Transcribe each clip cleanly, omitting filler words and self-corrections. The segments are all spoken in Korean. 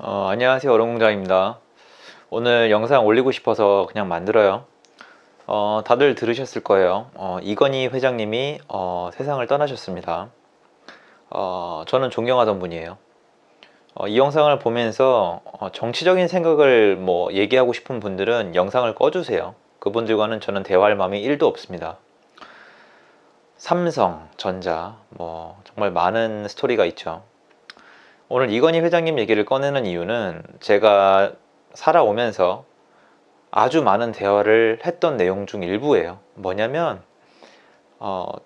안녕하세요. 얼음공장입니다. 오늘 영상 올리고 싶어서 그냥 만들어요. 다들 들으셨을 거예요. 이건희 회장님이 세상을 떠나셨습니다. 저는 존경하던 분이에요. 이 영상을 보면서 정치적인 생각을 얘기하고 싶은 분들은 영상을 꺼주세요. 그분들과는 저는 대화할 마음이 1도 없습니다. 삼성, 전자, 정말 많은 스토리가 있죠. 오늘 이건희 회장님 얘기를 꺼내는 이유는 제가 살아오면서 아주 많은 대화를 했던 내용 중 일부예요. 뭐냐면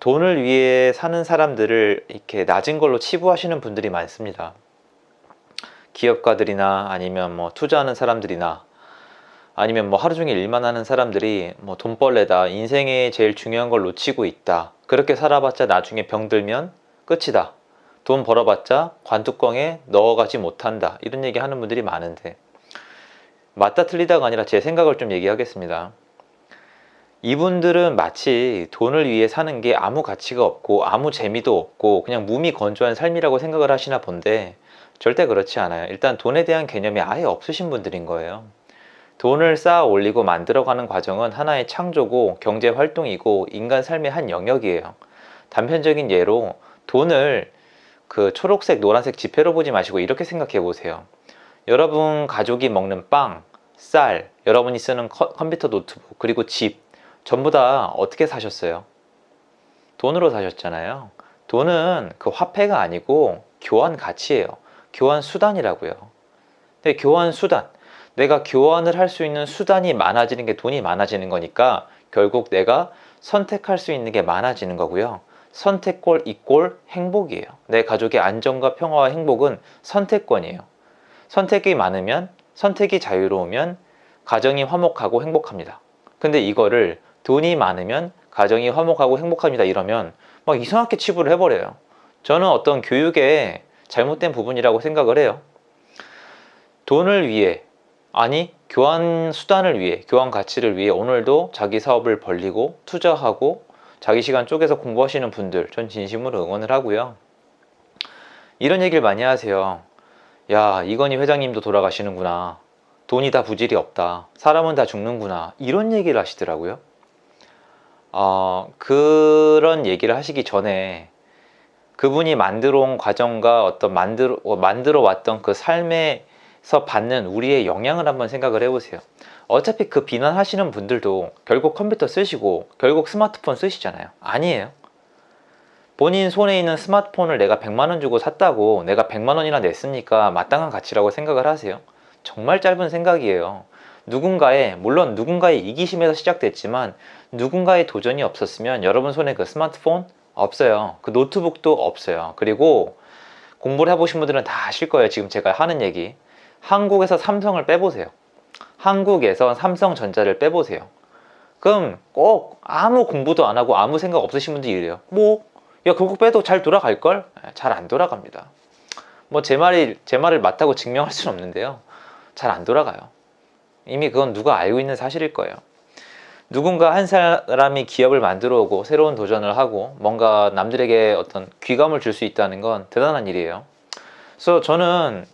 돈을 위해 사는 사람들을 이렇게 낮은 걸로 치부하시는 분들이 많습니다. 기업가들이나 아니면 투자하는 사람들이나 아니면 하루 종일 일만 하는 사람들이 돈벌레다, 인생에 제일 중요한 걸 놓치고 있다, 그렇게 살아봤자 나중에 병들면 끝이다, 돈 벌어봤자 관뚜껑에 넣어가지 못한다, 이런 얘기 하는 분들이 많은데, 맞다 틀리다가 아니라 제 생각을 좀 얘기하겠습니다. 이분들은 마치 돈을 위해 사는 게 아무 가치가 없고 아무 재미도 없고 그냥 무미건조한 삶이라고 생각을 하시나 본데, 절대 그렇지 않아요. 일단 돈에 대한 개념이 아예 없으신 분들인 거예요. 돈을 쌓아 올리고 만들어가는 과정은 하나의 창조고 경제활동이고 인간 삶의 한 영역이에요. 단편적인 예로 돈을 그 초록색 노란색 지폐로 보지 마시고 이렇게 생각해 보세요. 여러분 가족이 먹는 빵, 쌀, 여러분이 쓰는 컴퓨터, 노트북, 그리고 집, 전부 다 어떻게 사셨어요? 돈으로 사셨잖아요. 돈은 그 화폐가 아니고 교환 가치예요. 교환 수단이라고요. 근데 교환 수단, 내가 교환을 할 수 있는 수단이 많아지는 게 돈이 많아지는 거니까 결국 내가 선택할 수 있는 게 많아지는 거고요. 선택권 이꼴 행복이에요. 내 가족의 안정과 평화와 행복은 선택권이에요. 선택이 많으면, 선택이 자유로우면 가정이 화목하고 행복합니다. 근데 이거를 돈이 많으면 가정이 화목하고 행복합니다 이러면 막 이상하게 치부를 해버려요. 저는 어떤 교육의 잘못된 부분이라고 생각을 해요. 돈을 위해, 아니 교환 수단을 위해, 교환 가치를 위해 오늘도 자기 사업을 벌리고 투자하고 자기 시간 쪼개서 공부하시는 분들, 전 진심으로 응원을 하고요. 이런 얘기를 많이 하세요. 야, 이건희 회장님도 돌아가시는구나, 돈이 다 부질이 없다, 사람은 다 죽는구나, 이런 얘기를 하시더라고요. 그런 얘기를 하시기 전에 그분이 만들어 온 과정과 어떤 만들어 왔던 그 삶에서 받는 우리의 영향을 한번 생각을 해보세요. 어차피 그 비난하시는 분들도 결국 컴퓨터 쓰시고 결국 스마트폰 쓰시잖아요. 아니에요. 본인 손에 있는 스마트폰을 내가 100만원 주고 샀다고 내가 100만원이나 냈으니까 마땅한 가치라고 생각을 하세요? 정말 짧은 생각이에요. 물론 누군가의 이기심에서 시작됐지만 누군가의 도전이 없었으면 여러분 손에 그 스마트폰 없어요. 그 노트북도 없어요. 그리고 공부를 해보신 분들은 다 아실 거예요. 지금 제가 하는 얘기. 한국에서 삼성을 빼보세요. 한국에서 삼성전자를 빼보세요. 그럼 꼭 아무 공부도 안 하고 아무 생각 없으신 분들이 이래요. 야, 그거 빼도 잘 돌아갈걸? 잘 안 돌아갑니다. 제 말을 맞다고 증명할 수는 없는데요. 잘 안 돌아가요. 이미 그건 누가 알고 있는 사실일 거예요. 누군가 한 사람이 기업을 만들어 오고 새로운 도전을 하고 뭔가 남들에게 어떤 귀감을 줄 수 있다는 건 대단한 일이에요. 그래서 저는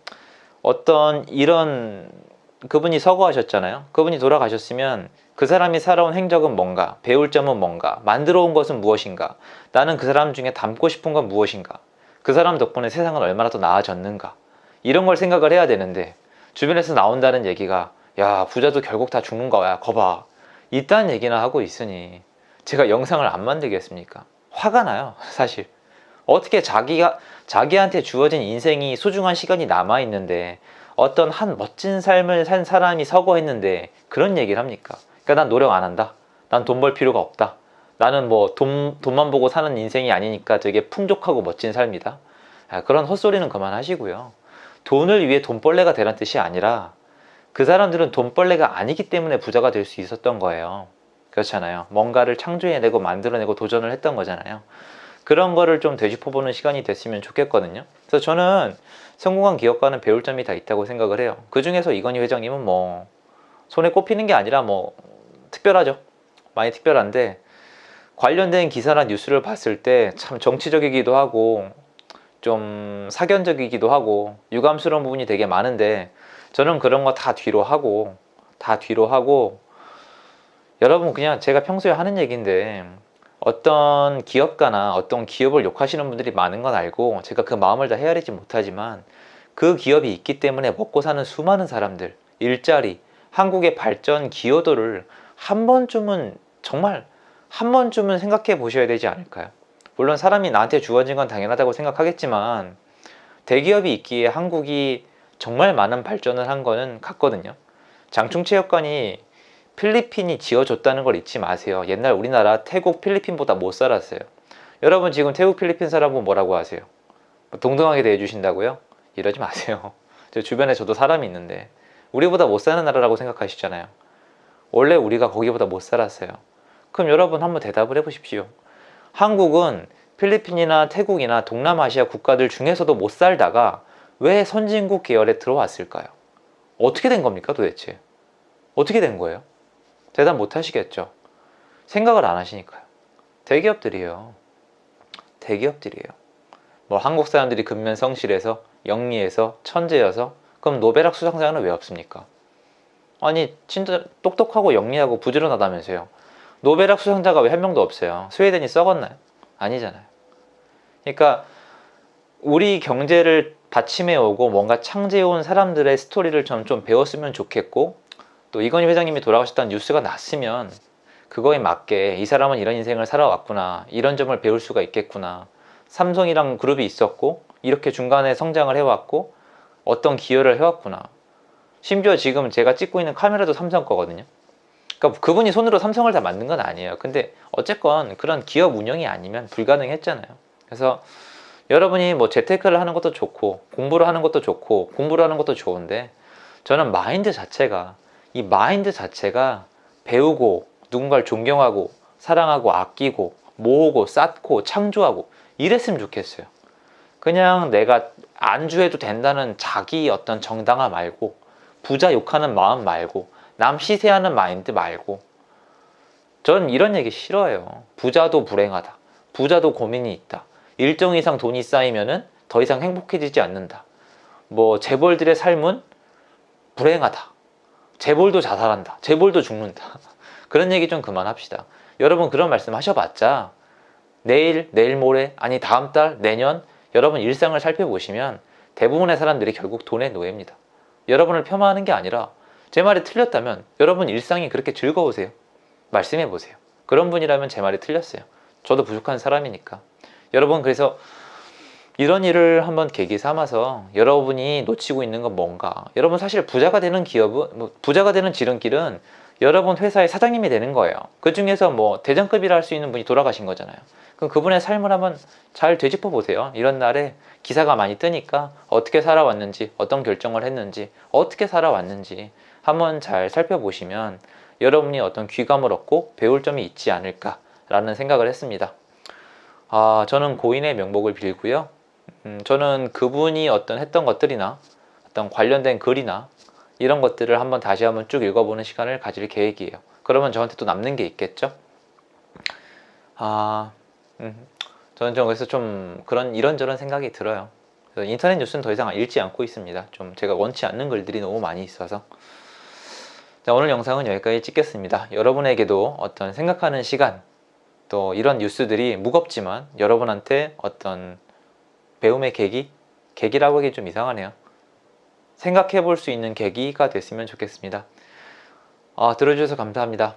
그분이 서거하셨잖아요. 그분이 돌아가셨으면 그 사람이 살아온 행적은 뭔가, 배울 점은 뭔가, 만들어 온 것은 무엇인가, 나는 그 사람 중에 담고 싶은 건 무엇인가, 그 사람 덕분에 세상은 얼마나 더 나아졌는가, 이런 걸 생각을 해야 되는데, 주변에서 나온다는 얘기가 야, 부자도 결국 다 죽는 거야, 거봐, 이딴 얘기나 하고 있으니 제가 영상을 안 만들겠습니까? 화가 나요, 사실. 어떻게 자기한테 주어진 인생이 소중한 시간이 남아있는데 어떤 한 멋진 삶을 산 사람이 서거했는데 그런 얘기를 합니까? 그러니까 난 노력 안 한다, 난 돈 벌 필요가 없다, 나는 돈만 보고 사는 인생이 아니니까 되게 풍족하고 멋진 삶이다. 그런 헛소리는 그만하시고요. 돈을 위해 돈벌레가 되는 뜻이 아니라 그 사람들은 돈벌레가 아니기 때문에 부자가 될 수 있었던 거예요. 그렇잖아요. 뭔가를 창조해내고 만들어내고 도전을 했던 거잖아요. 그런 거를 좀 되짚어보는 시간이 됐으면 좋겠거든요. 그래서 저는 성공한 기업가는 배울 점이 다 있다고 생각을 해요. 그 중에서 이건희 회장님은 손에 꼽히는 게 아니라 특별하죠. 많이 특별한데, 관련된 기사나 뉴스를 봤을 때 참 정치적이기도 하고 좀 사견적이기도 하고 유감스러운 부분이 되게 많은데 저는 그런 거 다 뒤로 하고 여러분 그냥 제가 평소에 하는 얘기인데 어떤 기업가나 어떤 기업을 욕하시는 분들이 많은 건 알고 제가 그 마음을 다 헤아리지 못하지만 그 기업이 있기 때문에 먹고 사는 수많은 사람들, 일자리, 한국의 발전 기여도를 한 번쯤은 정말 한 번쯤은 생각해 보셔야 되지 않을까요? 물론 사람이 나한테 주어진 건 당연하다고 생각하겠지만 대기업이 있기에 한국이 정말 많은 발전을 한 거는 같거든요. 장충체육관이 필리핀이 지어줬다는 걸 잊지 마세요. 옛날 우리나라 태국 필리핀보다 못 살았어요. 여러분 지금 태국 필리핀 사람은 뭐라고 하세요? 동등하게 대해주신다고요? 이러지 마세요. 저 주변에 저도 사람이 있는데 우리보다 못 사는 나라라고 생각하시잖아요. 원래 우리가 거기보다 못 살았어요. 그럼 여러분 한번 대답을 해보십시오. 한국은 필리핀이나 태국이나 동남아시아 국가들 중에서도 못 살다가 왜 선진국 계열에 들어왔을까요? 어떻게 된 겁니까 도대체? 어떻게 된 거예요? 대답 못 하시겠죠? 생각을 안 하시니까요. 대기업들이에요. 대기업들이에요. 뭐 한국 사람들이 근면성실해서 영리해서 천재여서 그럼 노벨학 수상자는 왜 없습니까? 아니 진짜 똑똑하고 영리하고 부지런하다면서요. 노벨학 수상자가 왜 한 명도 없어요? 스웨덴이 썩었나요? 아니잖아요. 그러니까 우리 경제를 받침해 오고 뭔가 창제해 온 사람들의 스토리를 좀 배웠으면 좋겠고 또 이건희 회장님이 돌아가셨다는 뉴스가 났으면 그거에 맞게 이 사람은 이런 인생을 살아왔구나, 이런 점을 배울 수가 있겠구나, 삼성이랑 그룹이 있었고 이렇게 중간에 성장을 해왔고 어떤 기여를 해왔구나. 심지어 지금 제가 찍고 있는 카메라도 삼성 거거든요. 그러니까 그분이 손으로 삼성을 다 만든 건 아니에요. 근데 어쨌건 그런 기업 운영이 아니면 불가능했잖아요. 그래서 여러분이 뭐 재테크를 하는 것도 좋고 공부를 하는 것도 좋고 공부를 하는 것도 좋은데 저는 이 마인드 자체가 배우고 누군가를 존경하고 사랑하고 아끼고 모으고 쌓고 창조하고 이랬으면 좋겠어요. 그냥 내가 안주해도 된다는 자기 어떤 정당화 말고 부자 욕하는 마음 말고 남 시세하는 마인드 말고 전 이런 얘기 싫어해요. 부자도 불행하다. 부자도 고민이 있다. 일정 이상 돈이 쌓이면은 더 이상 행복해지지 않는다. 뭐 재벌들의 삶은 불행하다. 재벌도 자살한다. 재벌도 죽는다. 그런 얘기 좀 그만합시다. 여러분 그런 말씀 하셔봤자 내일, 내일 모레, 아니 다음 달, 내년 여러분 일상을 살펴보시면 대부분의 사람들이 결국 돈의 노예입니다. 여러분을 폄하하는 게 아니라 제 말이 틀렸다면 여러분 일상이 그렇게 즐거우세요? 말씀해 보세요. 그런 분이라면 제 말이 틀렸어요. 저도 부족한 사람이니까. 여러분 그래서 이런 일을 한번 계기 삼아서 여러분이 놓치고 있는 건 뭔가, 여러분 사실 부자가 되는 기업은 부자가 되는 지름길은 여러분 회사의 사장님이 되는 거예요. 그 중에서 뭐 대장급이라 할 수 있는 분이 돌아가신 거잖아요. 그럼 그분의 삶을 한번 잘 되짚어 보세요. 이런 날에 기사가 많이 뜨니까 어떻게 살아왔는지, 어떤 결정을 했는지, 어떻게 살아왔는지 한번 잘 살펴보시면 여러분이 어떤 귀감을 얻고 배울 점이 있지 않을까라는 생각을 했습니다. 저는 고인의 명복을 빌고요. 저는 그분이 어떤 했던 것들이나 어떤 관련된 글이나 이런 것들을 한번 다시 한번 쭉 읽어보는 시간을 가질 계획이에요. 그러면 저한테 또 남는 게 있겠죠? 저는 그래서 좀 그런 이런저런 생각이 들어요. 그래서 인터넷 뉴스는 더 이상 읽지 않고 있습니다. 좀 제가 원치 않는 글들이 너무 많이 있어서. 자, 오늘 영상은 여기까지 찍겠습니다. 여러분에게도 어떤 생각하는 시간, 또 이런 뉴스들이 무겁지만 여러분한테 어떤 배움의 계기라고 하기 좀 이상하네요. 생각해 볼 수 있는 계기가 됐으면 좋겠습니다. 들어주셔서 감사합니다.